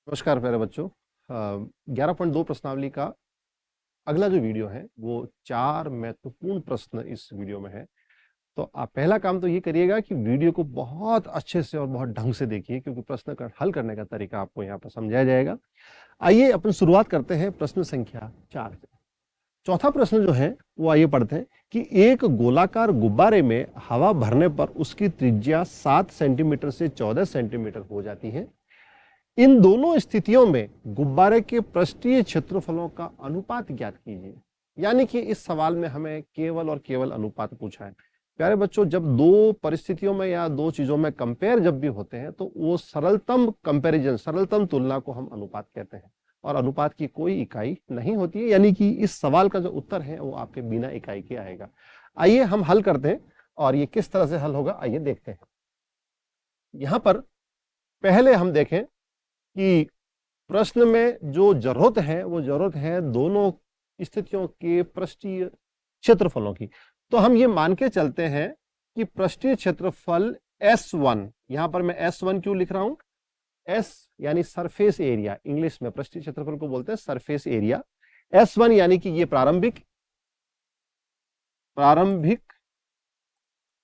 नमस्कार प्यारे बच्चों। 11.2 प्रश्नावली का अगला जो वीडियो है वो 4 महत्वपूर्ण प्रश्न इस वीडियो में है। तो आप पहला काम तो ये करिएगा कि वीडियो को बहुत अच्छे से और बहुत ढंग से देखिए, क्योंकि प्रश्न का हल करने का तरीका आपको यहाँ पर समझाया जाएगा। आइए अपन शुरुआत करते हैं प्रश्न संख्या 4 से। चौथा प्रश्न जो है वो आइए पढ़ते हैं कि एक गोलाकार गुब्बारे में हवा भरने पर उसकी त्रिज्या 7 सेंटीमीटर से 14 सेंटीमीटर हो जाती है। इन दोनों स्थितियों में गुब्बारे के पृष्ठीय क्षेत्रफलों का अनुपात ज्ञात कीजिए। यानी कि इस सवाल में हमें केवल और केवल अनुपात पूछा है। प्यारे बच्चों, जब दो परिस्थितियों में या दो चीजों में कंपेयर जब भी होते हैं तो वो सरलतम कंपैरिजन, सरलतम तुलना को हम अनुपात कहते हैं, और अनुपात की कोई इकाई नहीं होती है। यानी कि इस सवाल का जो उत्तर है वो आपके बिना इकाई के आएगा। आइए हम हल करते हैं, और ये किस तरह से हल होगा आइए देखते हैं। यहां पर पहले हम देखें कि प्रश्न में जो जरूरत है वो जरूरत है दोनों स्थितियों के पृष्ठीय क्षेत्रफलों की। तो हम ये मान के चलते हैं कि पृष्ठीय क्षेत्रफल S1, यहां पर मैं S1 क्यों लिख रहा हूं, S यानी सरफेस एरिया, इंग्लिश में पृष्ठीय क्षेत्रफल को बोलते हैं सरफेस एरिया। S1 यानी कि ये प्रारंभिक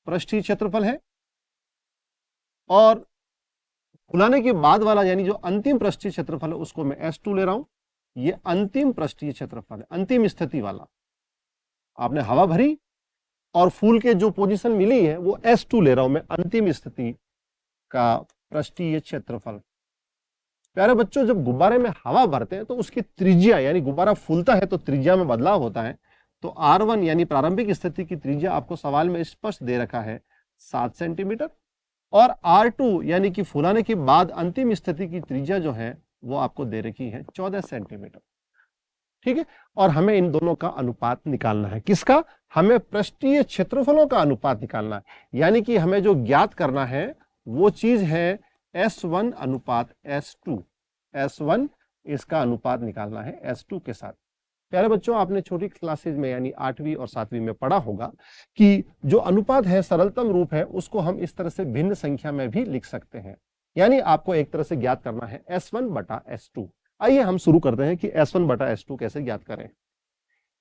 पृष्ठीय क्षेत्रफल है, और फुलाने के बाद वाला यानी जो अंतिम पृष्ठीय क्षेत्रफल है उसको मैं S2 ले रहा हूं। ये अंतिम पृष्ठीय क्षेत्रफल है, अंतिम स्थिति वाला। आपने हवा भरी और फूल के जो पोजीशन मिली है वो S2 ले रहा हूं मैं, अंतिम स्थिति का पृष्ठीय क्षेत्रफल। प्यारे बच्चों, जब गुब्बारे में हवा भरते हैं तो उसकी त्रिज्या, यानी गुब्बारा फूलता है तो त्रिज्या में बदलाव होता है। तो R1 यानी प्रारंभिक स्थिति की त्रिज्या आपको सवाल में स्पष्ट दे रखा है 7 सेंटीमीटर, और R2 यानी कि फुलाने के बाद अंतिम स्थिति की त्रिज्या जो है वो आपको दे रखी है 14 सेंटीमीटर। ठीक है, और हमें इन दोनों का अनुपात निकालना है। किसका? हमें पृष्ठीय क्षेत्रफलों का अनुपात निकालना है। यानी कि हमें जो ज्ञात करना है वो चीज है S1 अनुपात S2। S1 इसका अनुपात निकालना है S2 के साथ। प्यारे बच्चों, आपने छोटी क्लासेज में यानी 8वीं और 7वीं में पढ़ा होगा कि जो अनुपात है सरलतम रूप है उसको हम इस तरह से भिन्न संख्या में भी लिख सकते हैं। यानी आपको एक तरह से ज्ञात करना है S1 बटा S2। आइए हम शुरू करते हैं कि S1 बटा S2 कैसे ज्ञात करें।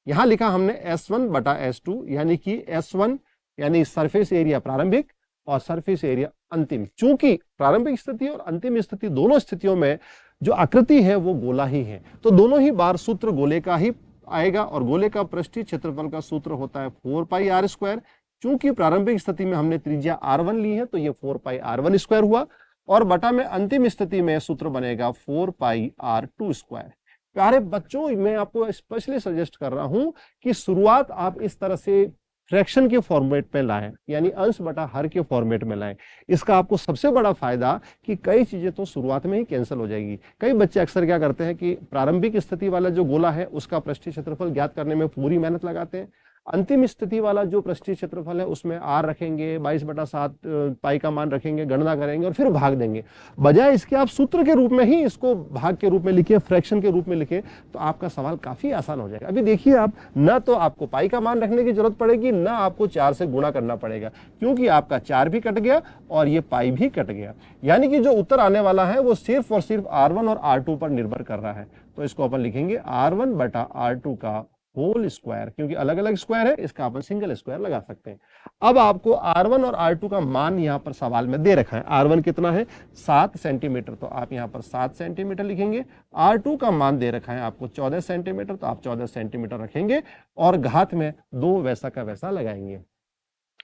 यहां लिखा हमने S1 बटा S2, यानी कि S1 यानी सरफेस एरिया प्रारंभिक और सरफेस एरिया अंतिम। चूंकि प्रारंभिक स्थिति और अंतिम स्थिति दोनों स्थितियों में जो आकृति है वो गोला ही है, तो दोनों ही बार सूत्र गोले का ही आएगा, और गोले का पृष्ठीय क्षेत्रफल का सूत्र होता है 4 पाई आर स्क्वायर। चूंकि प्रारंभिक स्थिति में हमने त्रिज्या R1 ली है तो ये 4 पाई R1 स्क्वायर हुआ, और बटा में अंतिम स्थिति में सूत्र बनेगा 4 पाई R2 स्क्वायर। प्यारे बच्चों, मैं आपको स्पेशली सजेस्ट कर रहा हूं कि शुरुआत आप इस तरह से फ्रैक्शन के फॉर्मेट में लाएं, यानी अंश बटा हर के फॉर्मेट में लाएं। इसका आपको सबसे बड़ा फायदा कि कई चीजें तो शुरुआत में ही कैंसिल हो जाएगी। कई बच्चे अक्सर क्या करते हैं कि प्रारंभिक स्थिति वाला जो गोला है उसका पृष्ठीय क्षेत्रफल ज्ञात करने में पूरी मेहनत लगाते हैं, अंतिम स्थिति वाला जो पृष्ठीय क्षेत्रफल है उसमें R रखेंगे, 22/7 पाई का मान रखेंगे, गणना करेंगे और फिर भाग देंगे। बजाय इसके आप सूत्र के रूप में ही इसको भाग के रूप में लिखिए, फ्रैक्शन के रूप में लिखिए, तो आपका सवाल काफी आसान हो जाएगा। अभी देखिए, आप ना तो आपको पाई का मान रखने की जरूरत पड़ेगी, ना आपको 4 से गुणा करना पड़ेगा, क्योंकि आपका 4 भी कट गया और ये पाई भी कट गया। यानी कि जो उत्तर आने वाला है वो सिर्फ और सिर्फ R1 और R2 पर निर्भर कर रहा है। तो इसको अपन लिखेंगे R1 बटा R2 का होल स्क्वायर, क्योंकि अलग अलग स्क्वायर है, इसका अपन सिंगल स्क्वायर लगा सकते हैं। अब आपको R1 और R2 का मान यहां पर सवाल में दे रखा है। R1 कितना है? 7 सेंटीमीटर, तो आप यहां पर 7 सेंटीमीटर लिखेंगे। R2 का मान दे रखा है आपको 14 सेंटीमीटर, तो आप 14 सेंटीमीटर रखेंगे और घात में 2 वैसा का वैसा लगाएंगे।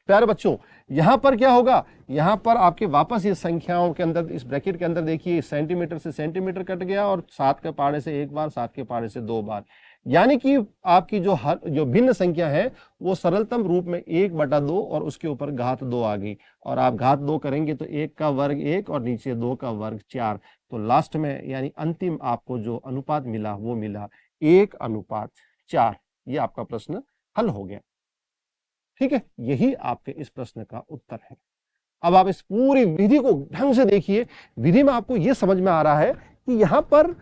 प्यारे बच्चों, यहां पर क्या होगा, यहां पर आपके वापस ये संख्याओं के अंदर, इस ब्रैकेट के अंदर देखिए, सेंटीमीटर से सेंटीमीटर कट गया और 7 के पहाड़े से एक बार, 7 के पहाड़े से 2 बार। यानी कि आपकी जो भिन्न संख्या है वो सरलतम रूप में 1/2 और उसके ऊपर घात 2 आ गई, और आप घात 2 करेंगे तो 1 का वर्ग 1 और नीचे 2 का वर्ग 4। तो लास्ट में यानी अंतिम आपको जो अनुपात मिला वो मिला 1:4। ये आपका प्रश्न हल हो गया। ठीक है, यही आपके इस प्रश्न का उत्तर है। अब आप इस पूरी विधि को ढंग से देखिए। विधि में आपको यह समझ में आ रहा है कि यहां पर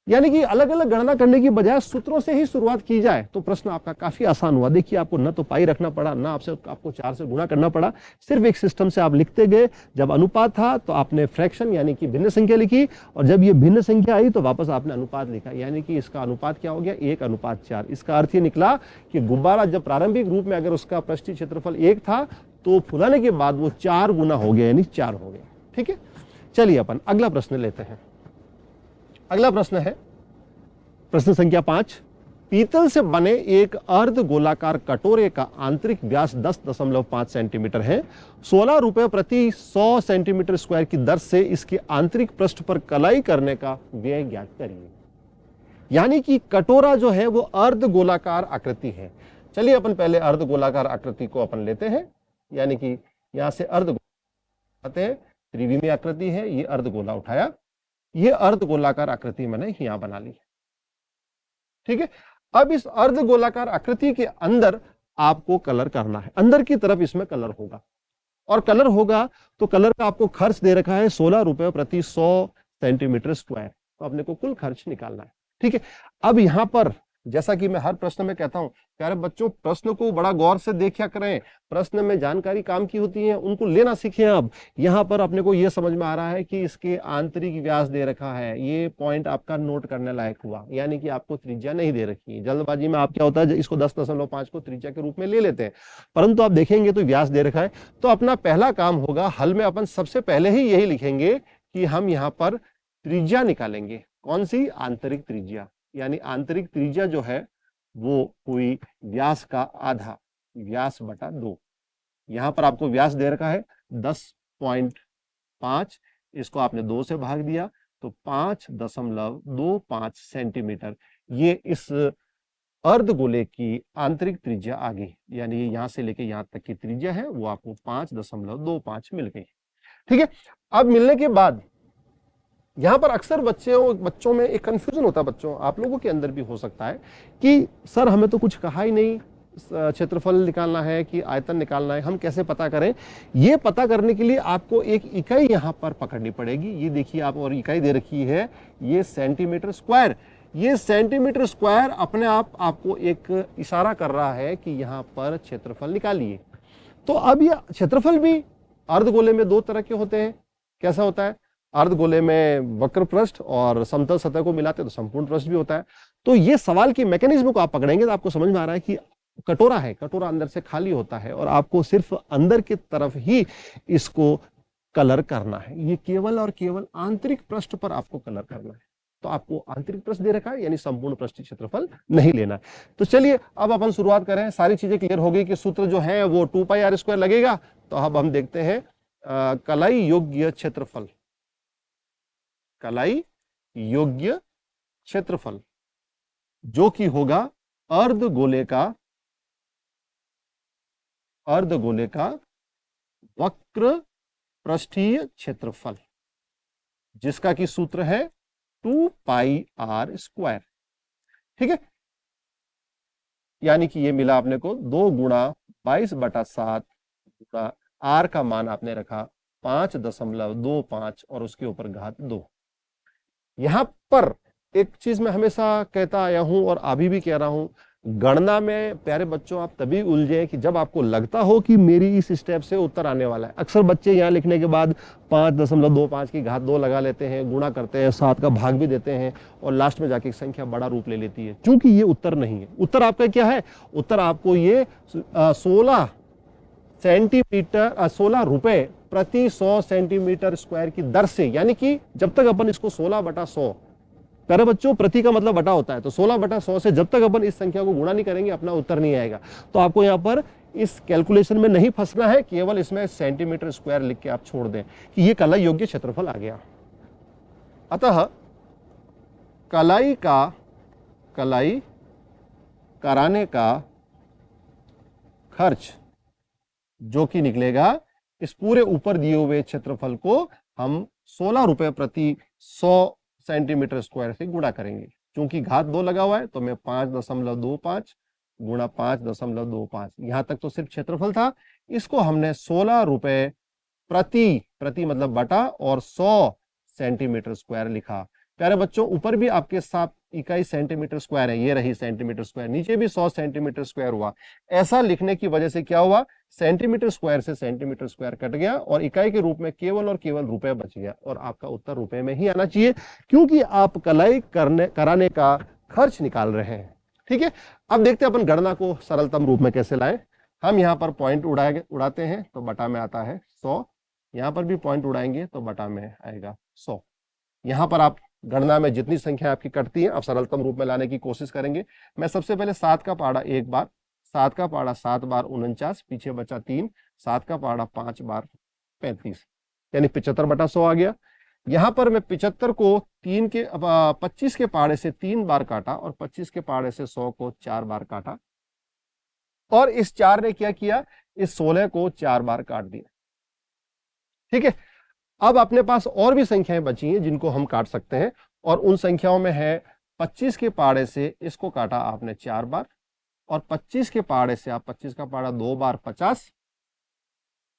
यानी कि अलग अलग गणना करने की बजाय सूत्रों से ही शुरुआत की जाए तो प्रश्न आपका काफी आसान हुआ। देखिए आपको न तो पाई रखना पड़ा, ना आपको 4 से गुणा करना पड़ा, सिर्फ एक सिस्टम से आप लिखते गए। जब अनुपात था तो आपने फ्रैक्शन यानी कि भिन्न संख्या लिखी, और जब ये भिन्न संख्या आई तो वापस आपने अनुपात लिखा, यानी कि इसका अनुपात क्या हो गया, 1:4। इसका अर्थ ये निकला कि गुब्बारा जब प्रारंभिक रूप में अगर उसका पृष्ठीय क्षेत्रफल 1 था तो फुलाने के बाद वो 4 गुना हो गया, यानी 4 हो गया। ठीक है, चलिए अपन अगला प्रश्न लेते हैं। अगला प्रश्न है प्रश्न संख्या 5। पीतल से बने एक अर्ध गोलाकार कटोरे का आंतरिक व्यास 10.5 सेंटीमीटर है। 16 रुपए प्रति 100 सेंटीमीटर स्क्वायर की दर से इसके आंतरिक पृष्ठ पर कलाई करने का व्यय ज्ञात करिए। यानी कि कटोरा जो है वो अर्ध गोलाकार आकृति है। चलिए अपन पहले अर्ध गोलाकार आकृति को अपन लेते हैं, यानी कि यहां से अर्ध आते हैं, त्रिविमीय आकृति है, ये अर्ध गोला उठाया, ये अर्ध गोलाकार आकृति मैंने यहां बना ली। ठीक है, अब इस अर्ध गोलाकार आकृति के अंदर आपको कलर करना है, अंदर की तरफ इसमें कलर होगा, और कलर होगा तो कलर का आपको खर्च दे रखा है 16 रुपए प्रति 100 सेंटीमीटर स्क्वायर, तो अपने को कुल खर्च निकालना है। ठीक है, अब यहां पर जैसा कि मैं हर प्रश्न में कहता हूं, प्यारे बच्चों प्रश्न को बड़ा गौर से देखा करें, प्रश्न में जानकारी काम की होती है, उनको लेना सीखें। अब यहां पर अपने को यह समझ में आ रहा है कि इसके आंतरिक व्यास दे रखा है, ये पॉइंट आपका नोट करने लायक हुआ, यानी कि आपको त्रिज्या नहीं दे रखी है। जल्दबाजी में आप क्या होता है, इसको 10.5 को त्रिज्या के रूप में ले लेते हैं, परंतु आप देखेंगे तो व्यास दे रखा है। तो अपना पहला काम होगा, हल में अपन सबसे पहले ही यही लिखेंगे कि हम यहाँ पर त्रिज्या निकालेंगे। कौन सी, आंतरिक त्रिज्या, यानी आंतरिक त्रिज्या जो है वो हुई व्यास का आधा, व्यास बटा 2। यहां पर आपको व्यास दे रखा है 10.5, इसको आपने 2 से भाग दिया तो 5.25 सेंटीमीटर, ये इस अर्धगोले की आंतरिक त्रिज्या आ गई, यानी ये यहां से लेके यहां तक की त्रिज्या है वो आपको 5.25 मिल गई। ठीक है, अब मिलने के बाद यहां पर अक्सर बच्चों में एक कंफ्यूजन होता है, बच्चों आप लोगों के अंदर भी हो सकता है कि सर हमें तो कुछ कहा ही नहीं, क्षेत्रफल निकालना है कि आयतन निकालना है, हम कैसे पता करें। ये पता करने के लिए आपको एक इकाई यहां पर पकड़नी पड़ेगी। ये देखिए आप, और इकाई दे रखी है ये सेंटीमीटर स्क्वायर। ये सेंटीमीटर स्क्वायर अपने आप आपको एक इशारा कर रहा है कि यहां पर क्षेत्रफल निकालिए। तो अब ये क्षेत्रफल भी अर्धगोले में 2 तरह के होते हैं। कैसा होता है, अर्धगोले में वक्र पृष्ठ और समतल सतह को मिलाते तो संपूर्ण पृष्ठ भी होता है। तो ये सवाल की मैकेनिज्म को आप पकड़ेंगे तो आपको समझ में आ रहा है कि कटोरा है, कटोरा अंदर से खाली होता है और आपको सिर्फ अंदर की तरफ ही इसको कलर करना है। ये केवल और केवल आंतरिक पृष्ठ पर आपको कलर करना है। तो आपको आंतरिक पृष्ठ दे रखा है, यानी संपूर्ण पृष्ठीय क्षेत्रफल नहीं लेना है। तो चलिए अब अपन शुरुआत करें। सारी चीजें क्लियर हो गई कि सूत्र जो है वो 2πr² लगेगा। तो अब हम देखते हैं कलाई योग्य क्षेत्रफल, कलाई योग्य क्षेत्रफल जो कि होगा अर्धगोले का वक्र पृष्ठीय क्षेत्रफल, जिसका की सूत्र है 2πr²। ठीक है, यानी कि ये मिला आपने को 2 गुणा 22/7 गुणा r का मान आपने रखा 5.25 और उसके ऊपर घात 2। यहां पर एक चीज मैं हमेशा कहता आया हूं और अभी भी कह रहा हूं, गणना में प्यारे बच्चों आप तभी उलझे कि जब आपको लगता हो कि मेरी इस स्टेप से उत्तर आने वाला है। अक्सर बच्चे यहां लिखने के बाद 5.25 की घात 2 लगा लेते हैं, गुणा करते हैं, 7 का भाग भी देते हैं और लास्ट में जाके संख्या बड़ा रूप ले लेती है। क्योंकि ये उत्तर नहीं है। उत्तर आपका क्या है, उत्तर आपको ये 16 रुपए प्रति 100 सेंटीमीटर स्क्वायर की दर से, यानी कि जब तक अपन इसको 16/100, प्यारे बच्चों प्रति का मतलब बटा होता है, तो 16/100 से जब तक अपन इस संख्या को गुणा नहीं करेंगे अपना उत्तर नहीं आएगा। तो आपको यहां पर इस कैलकुलेशन में नहीं फंसना है, केवल इसमें सेंटीमीटर स्क्वायर लिख के आप छोड़ दें कि ये कलाई योग्य क्षेत्रफल आ गया। अतः कलाई कराने का खर्च जो कि निकलेगा, इस पूरे ऊपर दिए हुए क्षेत्रफल को हम 16 रुपए प्रति 100 सेंटीमीटर स्क्वायर से गुणा करेंगे। क्योंकि घात 2 लगा हुआ है तो मैं 5.25 गुणा 5.25, यहां तक तो सिर्फ क्षेत्रफल था। इसको हमने 16 रुपए प्रति मतलब बटा और 100 सेंटीमीटर स्क्वायर लिखा। प्यारे बच्चों ऊपर भी आपके साथ इकाई सेंटीमीटर स्क्वायर है, ये रही सेंटीमीटर स्क्वायर, नीचे भी 100 सेंटीमीटर स्क्वायर हुआ। ऐसा लिखने की वजह से क्या हुआ, सेंटीमीटर स्क्वायर से सेंटीमीटर स्क्वायर कट गया और इकाई के रूप में केवल और केवल रुपए बच गया, और आपका उत्तर रुपए में ही आना चाहिए क्योंकि आप कलाई कराने का खर्च निकाल रहे हैं। ठीक है, अब देखते हैं अपन गणना को सरलतम रूप में कैसे लाए। हम यहाँ पर पॉइंट उड़ाते हैं तो बटा में आता है 100, यहाँ पर भी पॉइंट उड़ाएंगे तो बटा में आएगा 100। यहाँ पर आप गणना में जितनी संख्या आपकी कटती है अब सरलतम रूप में लाने की कोशिश करेंगे। मैं सबसे पहले 7 का पहाड़ा 1 बार, 7 का पहाड़ा 7 बार 49, पीछे बचा 3, 7 का पहाड़ा 5 बार 35, यानी 75/100 आ गया। यहां पर मैं 75 को 25 के पहाड़े से 3 बार काटा और 25 के पहाड़े से 100 को 4 बार काटा, और इस 4 ने क्या किया, इस 16 को 4 बार काट दिया। ठीक है, अब अपने पास और भी संख्याएं बची हैं जिनको हम काट सकते हैं, और उन संख्याओं में है 25 के पहाड़े से इसको काटा आपने 4 बार, और 25 के पहाड़े से आप 25 का पहाड़ा 2 बार 50,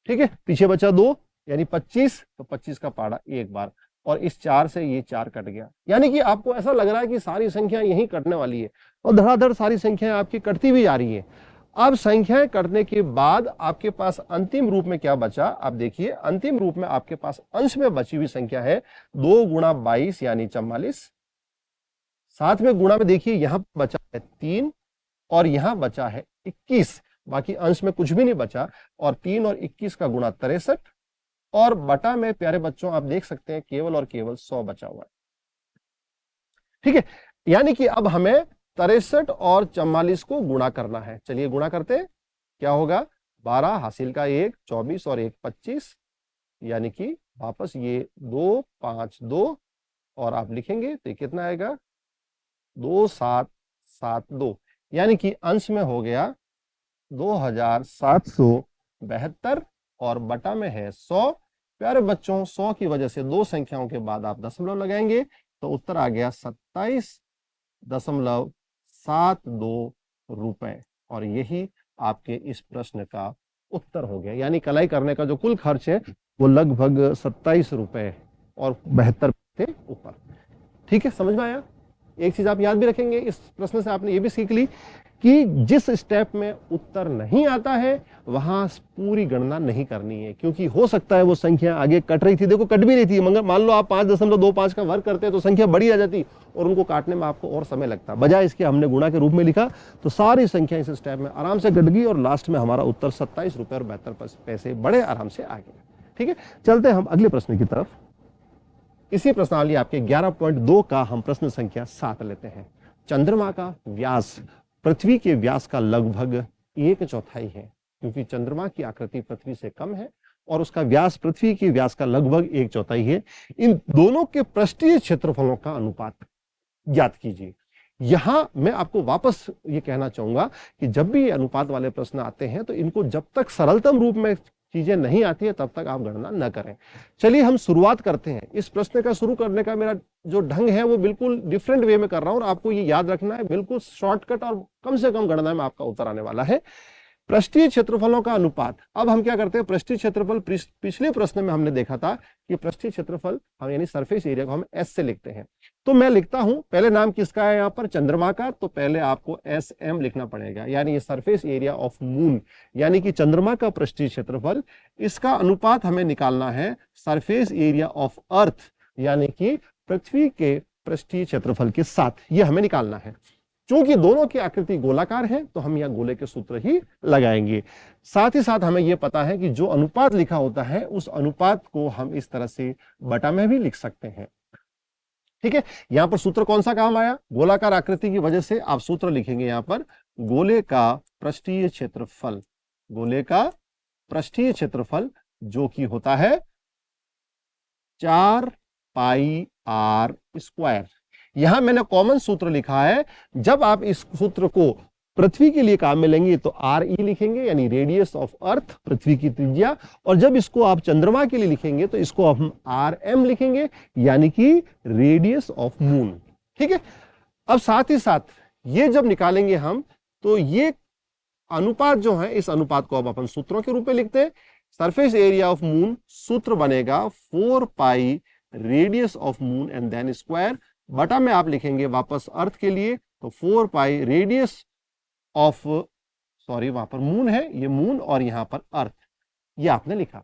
ठीक है, पीछे बचा 2 यानी 25, तो 25 का पहाड़ा 1 बार, और इस 4 से ये 4 कट गया। यानी कि आपको ऐसा लग रहा है कि सारी संख्या यही कटने वाली है, और धड़ाधड़ सारी संख्याएं आपकी कटती भी जा रही है। अब संख्याएं कटने के बाद आपके पास अंतिम रूप में क्या बचा, आप देखिए अंतिम रूप में आपके पास अंश में बची हुई संख्या है 2 गुणा 22 यानी 44, साथ में गुणा में देखिए यहां बचा है 3 और यहां बचा है 21, बाकी अंश में कुछ भी नहीं बचा, और 3 और 21 का गुणा 63, और बटा में प्यारे बच्चों आप देख सकते हैं केवल और केवल 100 बचा हुआ है। ठीक है, यानी कि अब हमें 63 और 44 को गुणा करना है। चलिए गुणा करते हैं, क्या होगा, 12 हासिल का 1 24 और 1 25, यानी कि वापस ये 2 5 2, और आप लिखेंगे तो कितना आएगा 2772, यानी कि अंश में हो गया 2772 और बटा में है 100। प्यारे बच्चों 100 की वजह से दो संख्याओं के बाद आप दशमलव लगाएंगे तो उत्तर आ गया 27.72 रुपए, और यही आपके इस प्रश्न का उत्तर हो गया। यानी कलाई करने का जो कुल खर्च है वो लगभग 27 रुपए और 72 पैसे ऊपर। ठीक है, समझ में आया। एक चीज आप याद भी रखेंगे, इस प्रश्न से आपने ये भी सीख ली कि जिस स्टेप में उत्तर नहीं आता है वहां पूरी गणना नहीं करनी है, क्योंकि हो सकता है वो संख्या आगे कट रही थी, देखो कट भी रही थी, मगर मान लो आप 5.25 का वर्ग करते तो संख्या बड़ी आ जाती और उनको काटने में आपको और समय लगता। बजाय इसके हमने गुणा के रूप में लिखा तो सारी संख्या इस स्टेप में आराम से कट गई और लास्ट में हमारा उत्तर 27 रुपए और 72 पैसे बड़े आराम से आ गए। ठीक है, चलते हम अगले प्रश्न की तरफ। इसी प्रश्नावली आपके 11.2 का हम प्रश्न संख्या 7 लेते हैं। चंद्रमा का व्यास पृथ्वी के व्यास का लगभग 1/4 है, क्योंकि चंद्रमा की आकृति पृथ्वी से कम है और उसका व्यास पृथ्वी के व्यास का लगभग 1/4 है। इन दोनों के पृष्ठीय क्षेत्रफलों का अनुपात ज्ञात कीजिए। यहां मैं आपको वापस ये कहना चाहूंगा कि जब भी ये अनुपात वाले प्रश्न आते हैं तो इनको जब तक सरलतम रूप में चीजें नहीं आती है तब तक आप गणना न करें। चलिए हम शुरुआत करते हैं। इस प्रश्न का शुरू करने का मेरा जो ढंग है वो बिल्कुल डिफरेंट वे में कर रहा हूं, और आपको ये याद रखना है, बिल्कुल शॉर्टकट और कम से कम गणना में आपका उत्तर आने वाला है। पृष्ठीय क्षेत्रफलों का अनुपात। अब हम क्या करते हैं, पृष्ठीय क्षेत्रफल पिछले प्रश्न में हमने देखा था कि पृष्ठीय क्षेत्रफल हम यानी सरफेस एरिया को हम एस से लिखते हैं, तो मैं लिखता हूं, पहले नाम किसका है यहां पर, चंद्रमा का, तो पहले आपको एस एम लिखना पड़ेगा, यानी ये सरफेस एरिया ऑफ मून, यानी कि चंद्रमा का पृष्ठीय क्षेत्रफल, इसका अनुपात हमें निकालना है सरफेस एरिया ऑफ अर्थ यानी कि पृथ्वी के पृष्ठीय क्षेत्रफल के साथ, ये हमें निकालना है। चूंकि दोनों की आकृति गोलाकार है तो हम यहां गोले के सूत्र ही लगाएंगे। साथ ही साथ हमें यह पता है कि जो अनुपात लिखा होता है उस अनुपात को हम इस तरह से बटा में भी लिख सकते हैं। ठीक है, यहां पर सूत्र कौन सा काम आया, गोलाकार आकृति की वजह से आप सूत्र लिखेंगे यहां पर गोले का पृष्ठीय क्षेत्रफल, गोले का पृष्ठीय क्षेत्रफल जो कि होता है 4 पाई आर स्क्वायर। यहां मैंने कॉमन सूत्र लिखा है, जब आप इस सूत्र को पृथ्वी के लिए काम में लेंगे तो आर ई लिखेंगे यानी रेडियस ऑफ अर्थ, पृथ्वी की त्रिज्या, और जब इसको आप चंद्रमा के लिए लिखेंगे तो इसको हम आर एम लिखेंगे यानी कि रेडियस ऑफ मून। ठीक है, अब साथ ही साथ ये जब निकालेंगे हम तो ये अनुपात जो है, इस अनुपात को अब अपन सूत्रों के रूप में लिखते हैं। सरफेस एरिया ऑफ मून सूत्र बनेगा 4 pi radius of moon and then square, बटा में आप लिखेंगे वापस अर्थ के लिए तो 4 पाई रेडियस ऑफ, सॉरी वहां पर मून है, ये मून और यहां पर अर्थ, ये आपने लिखा।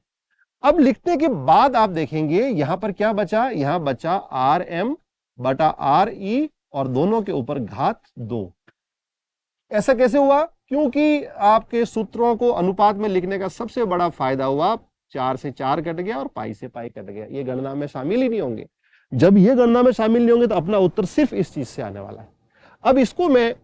अब लिखने के बाद आप देखेंगे यहां पर क्या बचा, यहां बचा आर एम बटा आर ई और दोनों के ऊपर घात 2। ऐसा कैसे हुआ? क्योंकि आपके सूत्रों को अनुपात में लिखने का सबसे बड़ा फायदा हुआ 4 से 4 कट गया और पाई से पाई कट गया, ये गणना में शामिल ही नहीं होंगे। जब ये गणना में शामिल नहीं होंगे तो अपना उत्तर सिर्फ इस चीज से आने वाला है। अब इसको मैं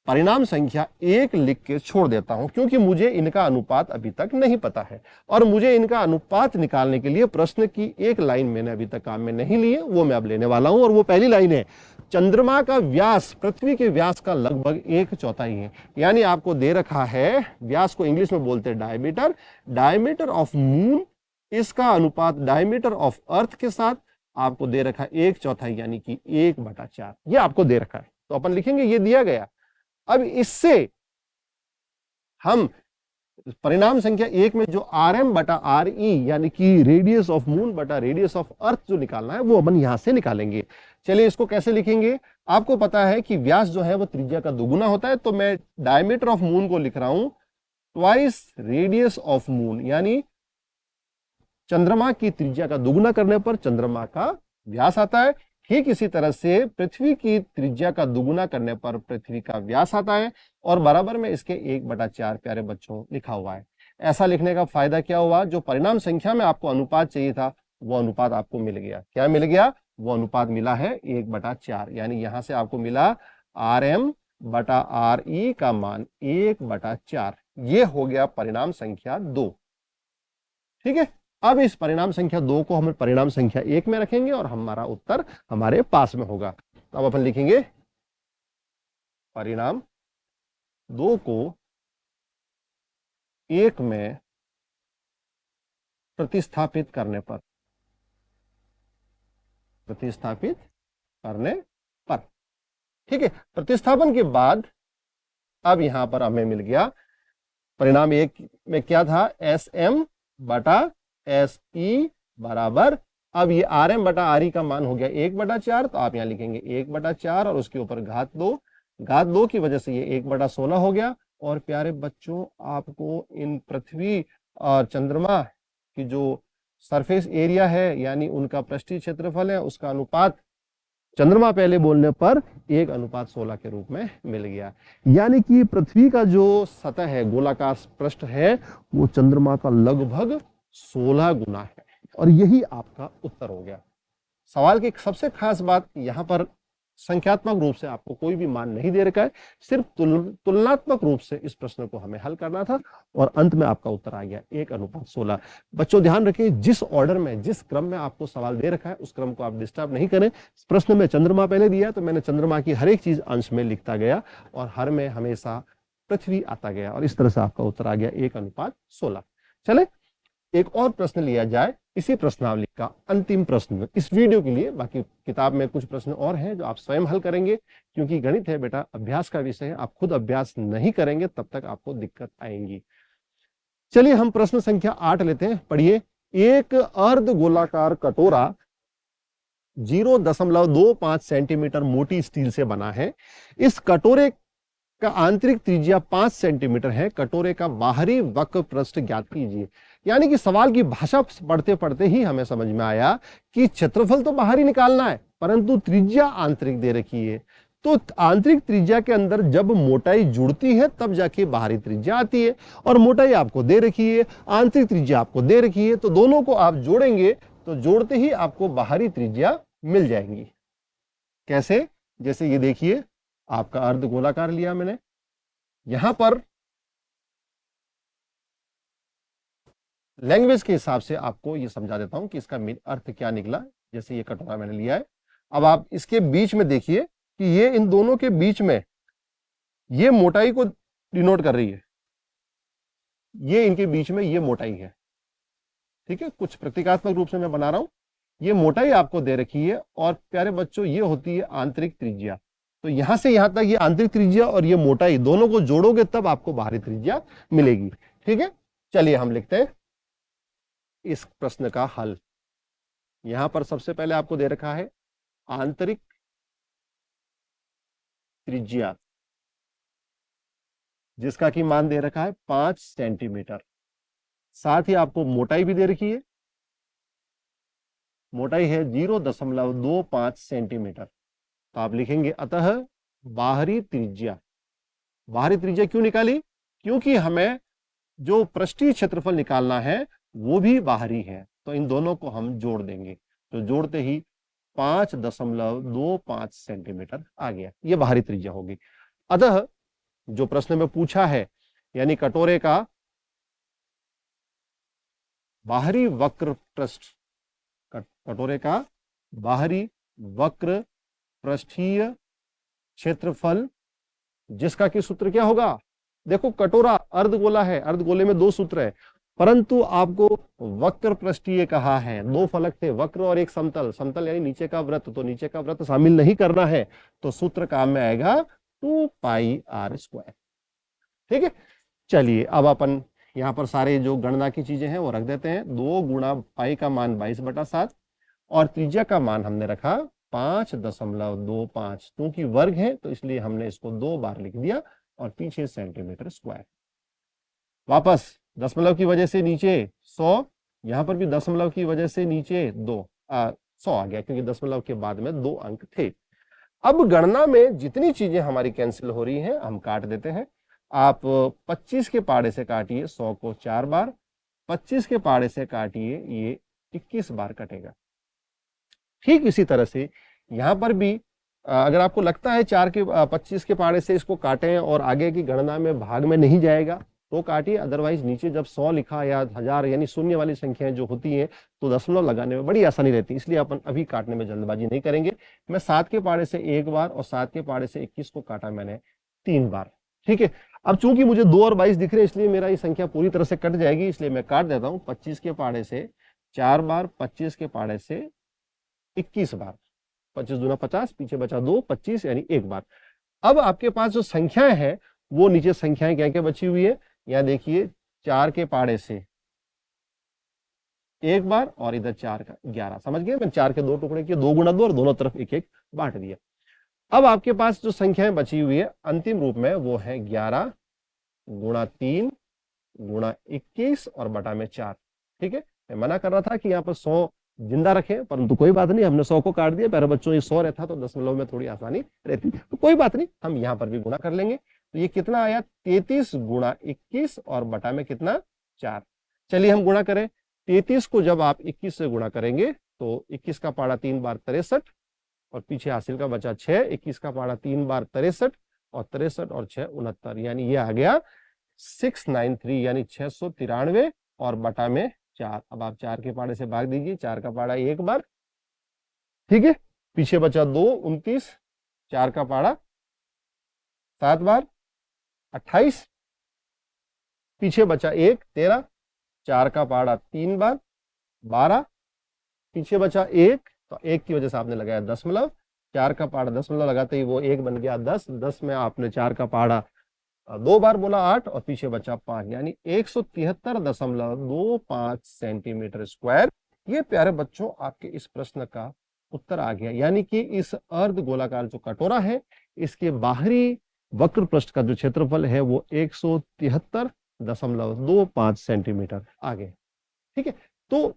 परिणाम संख्या 1 लिख के छोड़ देता हूं, क्योंकि मुझे इनका अनुपात अभी तक नहीं पता है और मुझे इनका अनुपात निकालने के लिए प्रश्न की एक लाइन मैंने अभी तक काम में नहीं ली है, वो मैं अब लेने वाला हूं। और वो पहली लाइन है, चंद्रमा का व्यास पृथ्वी के व्यास का लगभग 1/4 है। यानी आपको दे रखा है, व्यास को इंग्लिश में बोलते हैं डायमीटर, डायमीटर ऑफ मून, इसका अनुपात डायमीटर ऑफ अर्थ के साथ आपको दे रखा है 1/4 यानी कि 1/4, ये आपको दे रखा है। तो अपन लिखेंगे ये दिया गया। अब इससे हम परिणाम संख्या 1 में जो आर एम बटा आर ई यानी कि रेडियस ऑफ मून बटा रेडियस ऑफ अर्थ जो निकालना है वो अपन यहां से निकालेंगे। चलिए इसको कैसे लिखेंगे? आपको पता है कि व्यास जो है वो त्रिज्या का दुगुना होता है, तो मैं डायमीटर ऑफ मून को लिख रहा हूं ट्वाइस रेडियस ऑफ मून, यानी चंद्रमा की त्रिज्या का दुगुना करने पर चंद्रमा का व्यास आता है। ठीक इसी तरह से पृथ्वी की त्रिज्या का दुगुना करने पर पृथ्वी का व्यास आता है और बराबर में इसके 1/4 प्यारे बच्चों लिखा हुआ है। ऐसा लिखने का फायदा क्या हुआ? जो परिणाम संख्या में आपको अनुपात चाहिए था वो अनुपात आपको मिल गया। क्या मिल गया? वो अनुपात मिला है 1/4, यानी यहां से आपको मिला आर एम बटा आर ई का मान 1/4। ये हो गया परिणाम संख्या 2। ठीक है, अब इस परिणाम संख्या 2 को हम परिणाम संख्या 1 में रखेंगे और हमारा उत्तर हमारे पास में होगा। तो अब अपन लिखेंगे परिणाम 2 को 1 में प्रतिस्थापित करने पर, प्रतिस्थापित करने पर, ठीक है। प्रतिस्थापन के बाद अब यहां पर हमें मिल गया परिणाम 1 में क्या था, एस एम बटा एस ई बराबर, अब ये आर एम बटा आर ई का मान हो गया 1/4, तो आप यहां लिखेंगे 1/4 और उसके ऊपर घात 2, घात 2 की वजह से ये 1/16 हो गया। और प्यारे बच्चों आपको इन पृथ्वी और चंद्रमा की जो सरफेस एरिया है यानी उनका पृष्ठीय क्षेत्रफल है उसका अनुपात चंद्रमा पहले बोलने पर 1/16 के रूप में मिल गया। यानी कि पृथ्वी का जो सतह है, गोलाकार पृष्ठ है, वो चंद्रमा का लगभग 16 गुना है और यही आपका उत्तर हो गया। सवाल की सबसे खास बात यहां पर संख्यात्मक रूप से आपको कोई भी मान नहीं दे रखा है, सिर्फ तुलनात्मक रूप से इस प्रश्न को हमें हल करना था और अंत में आपका उत्तर आ गया 1/16। बच्चों ध्यान रखें, जिस ऑर्डर में, जिस क्रम में आपको सवाल दे रखा है उस क्रम को आप डिस्टर्ब नहीं करें। प्रश्न में चंद्रमा पहले दिया तो मैंने चंद्रमा की हर एक चीज अंश में लिखता गया और हर में हमेशा पृथ्वी आता गया और इस तरह से आपका उत्तर आ गया 1/16। चले एक और प्रश्न लिया जाए, इसी प्रश्नावली का अंतिम प्रश्न इस वीडियो के लिए। बाकी किताब में कुछ प्रश्न और हैं जो आप स्वयं हल करेंगे, क्योंकि गणित है बेटा, अभ्यास का विषय है। आप खुद अभ्यास नहीं करेंगे तब तक आपको दिक्कत आएंगी। चलिए हम प्रश्न संख्या 8 लेते हैं, पढ़िए। एक अर्ध गोलाकार कटोरा 0.25 सेंटीमीटर मोटी स्टील से बना है। इस कटोरे का आंतरिक त्रिज्या 5 सेंटीमीटर है। कटोरे का बाहरी वक्र पृष्ठ ज्ञात कीजिए। यानी कि सवाल की भाषा पढ़ते पढ़ते ही हमें समझ में आया कि क्षेत्रफल तो बाहरी निकालना है परंतु त्रिज्या आंतरिक दे रखी है। तो आंतरिक त्रिज्या के अंदर जब मोटाई जुड़ती है तब जाके बाहरी त्रिज्या आती है और मोटाई आपको दे रखी है, आंतरिक त्रिज्या आपको दे रखी है, तो दोनों को आप जोड़ेंगे तो जोड़ते ही आपको बाहरी त्रिज्या मिल जाएंगी। कैसे? जैसे ये देखिए, आपका अर्ध गोलाकार लिया मैंने, यहां पर लैंग्वेज के हिसाब से आपको ये समझा देता हूं कि इसका अर्थ क्या निकला। जैसे ये कटोरा मैंने लिया है, अब आप इसके बीच में देखिए कि ये इन दोनों के बीच में ये मोटाई को डिनोट कर रही है, ये इनके बीच में ये मोटाई है। ठीक है, कुछ प्रतीकात्मक रूप से मैं बना रहा हूं। ये मोटाई आपको दे रखी है और प्यारे बच्चों ये होती है आंतरिक त्रिज्या। तो यहां से यहां तक ये आंतरिक त्रिज्या और ये मोटाई दोनों को जोड़ोगे तब आपको बाहरी त्रिज्या मिलेगी। ठीक है, चलिए हम लिखते हैं इस प्रश्न का हल। यहां पर सबसे पहले आपको दे रखा है आंतरिक त्रिज्या, जिसका की मान दे रखा है 5 सेंटीमीटर। साथ ही आपको मोटाई भी दे रखी है, मोटाई है 0.25 सेंटीमीटर। तो आप लिखेंगे अतः बाहरी त्रिज्या। बाहरी त्रिज्या क्यों निकाली? क्योंकि हमें जो पृष्ठीय क्षेत्रफल निकालना है वो भी बाहरी है, तो इन दोनों को हम जोड़ देंगे। तो जोड़ते ही 5.25 सेंटीमीटर आ गया, ये बाहरी त्रिज्या होगी। अतः जो प्रश्न में पूछा है, यानी कटोरे का बाहरी वक्र पृष्ठ, कटोरे का बाहरी वक्र पृष्ठीय क्षेत्रफल, जिसका कि सूत्र क्या होगा? देखो कटोरा अर्धगोला है, अर्धगोले में 2 सूत्र है, परंतु आपको वक्र पृष्ठीय कहा है। 2 फलक थे, वक्र और एक समतल। समतल यानी नीचे का वृत्त, तो नीचे का वृत्त शामिल नहीं करना है, तो सूत्र काम में आएगा 2πr²। ठीक है, चलिए अब अपन यहां पर सारे जो गणना की चीजें हैं वो रख देते हैं। 2 गुणा पाई का मान 22/7 और त्रिज्या का मान हमने रखा 5.25, क्योंकि वर्ग है तो इसलिए हमने इसको 2 बार लिख दिया, और पीछे सेंटीमीटर स्क्वायर। वापस दशमलव की वजह से नीचे 100, यहां पर भी दशमलव की वजह से नीचे 100 आ गया, क्योंकि दशमलव के बाद में 2 अंक थे। अब गणना में जितनी चीजें हमारी कैंसिल हो रही हैं हम काट देते हैं। आप 25 के पाड़े से काटिए 100 को 4 बार, 25 के पाड़े से काटिए, ये 21 बार कटेगा। ठीक इसी तरह से यहां पर भी अगर आपको लगता है 25 के पाड़े से इसको काटें और आगे की गणना में भाग में नहीं जाएगा तो काटिए, अदरवाइज नीचे जब 100 लिखा या 1000 यानी शून्य वाली संख्याएं जो होती हैं तो दशमलव लगाने में बड़ी आसानी रहती है, इसलिए अपन अभी काटने में जल्दबाजी नहीं करेंगे। मैं 7 के पाड़े से 1 बार और 7 के पाड़े से 21 को काटा मैंने 3 बार। ठीक है, अब चूंकि मुझे 2 और 22 दिख रहे हैं इसलिए मेरा ये संख्या पूरी तरह से कट जाएगी, इसलिए मैं काट देता हूं। 25 के पाड़े से 4 बार, 25 के पाड़े से 21 बार, 25 दूना 50, पीछे बचा 2, 25 यानी 1 बार। अब आपके पास जो संख्याएं हैं वो नीचे संख्याएं क्या क्या बची हुई है, यहां देखिए 4 के पाड़े से 1 बार और इधर 4 का 11। समझ गए, मैं 4 के 2 टुकड़े किए, 2 गुणा 2 और दोनों तरफ 1-1 बांट दिया। अब आपके पास जो संख्याएं बची हुई है अंतिम रूप में वो है 11 गुणा 3 गुणा 21 और बटा में 4। ठीक है, मैं मना कर रहा था कि यहाँ पर 100 जिंदा रखें, परंतु कोई बात नहीं, हमने 100 को काट दिया। प्यारे बच्चों, ये 100 रहता तो दशमलव में थोड़ी आसानी रहती, तो कोई बात नहीं, हम यहाँ पर भी गुणा कर लेंगे। तो ये कितना आया? 33 गुणा 21 और बटा में कितना? 4। चलिए हम गुणा करें। 33 को जब आप 21 से गुणा करेंगे तो 21 का पाड़ा 3 बार 63 और पीछे हासिल का बचा 6। 21 का पाड़ा 3 बार 63 और 63 और 6 69, यानी ये आ गया 693 यानी 693 और बटा में 4। अब आप 4 के पाड़े से भाग दीजिए, 4 का पाड़ा 1 बार, ठीक है, पीछे बचा 2 29, 4 का पाड़ा 7 बार 28, पीछे बचा 1 13, 4 का पाड़ा 3 बार 12, पीछे बचा 1, तो 1 की वजह से आपने लगाया दशमलव, 4 का पाड़ा दशमलव लगाते ही वो 1 बन गया 10, 10 में आपने 4 का पाड़ा 2 बार बोला 8 और पीछे बचा 5, यानी 173.25 सेंटीमीटर स्क्वायर। ये प्यारे बच्चों आपके इस प्रश्न का उत्तर आ गया, यानी कि इस अर्ध गोलाकार जो कटोरा है इसके बाहरी वक्र पृष्ठ का जो क्षेत्रफल है वो 173.25 सेंटीमीटर आ गए। ठीक है, तो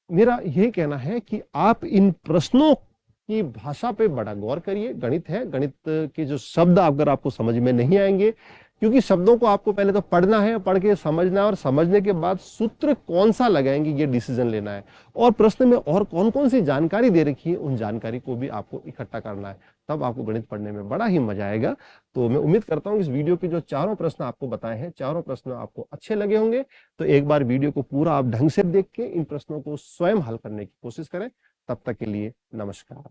मेरा यही कहना है कि आप इन प्रश्नों की भाषा पे बड़ा गौर करिए। गणित है, गणित के जो शब्द अगर आपको समझ में नहीं आएंगे, क्योंकि शब्दों को आपको पहले तो पढ़ना है, पढ़ के समझना है और समझने के बाद सूत्र कौन सा लगाएंगे ये डिसीजन लेना है, और प्रश्न में और कौन कौन सी जानकारी दे रखी है उन जानकारी को भी आपको इकट्ठा करना है, तब आपको गणित पढ़ने में बड़ा ही मजा आएगा। तो मैं उम्मीद करता हूँ इस वीडियो के जो चारों प्रश्न आपको बताए हैं, चारों प्रश्न आपको अच्छे लगे होंगे। तो एक बार वीडियो को पूरा आप ढंग से देख के इन प्रश्नों को स्वयं हल करने की कोशिश करें। तब तक के लिए नमस्कार।